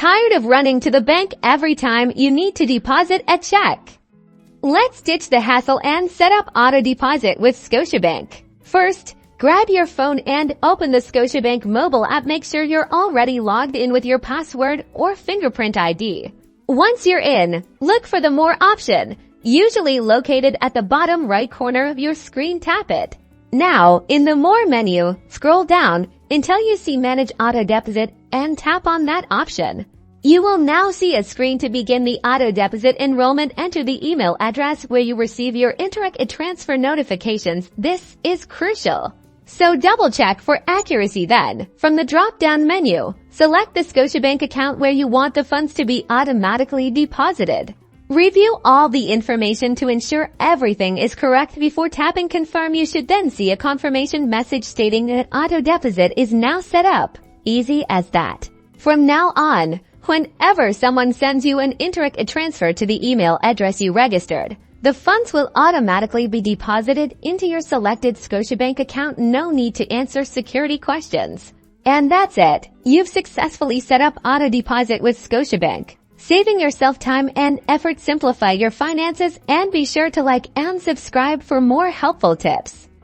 Tired of running to the bank every time you need to deposit a check? Let's ditch the hassle and set up Autodeposit with Scotiabank. First, grab your phone and open the Scotiabank mobile app. Make sure you're already logged in with your password or fingerprint ID. Once you're in, look for the More option, usually located at the bottom right corner of your screen. Tap it. Now, in the More menu, scroll down until you see Manage Autodeposit and tap on that option. You will now see a screen to begin the Autodeposit enrollment. Enter the email address where you receive your Interact transfer notifications. This is crucial, so double check for accuracy. Then, from the drop-down menu, select the Scotiabank account where you want the funds to be automatically deposited. Review all the information to ensure everything is correct before tapping Confirm. You should then see a confirmation message stating that Autodeposit is now set up. Easy as that. From now on, whenever someone sends you an Interact transfer to the email address you registered, the funds will automatically be deposited into your selected Scotiabank account. No need to answer security questions. And that's it. You've successfully set up Autodeposit with Scotiabank, saving yourself time and effort. Simplify your finances, and be sure to like and subscribe for more helpful tips.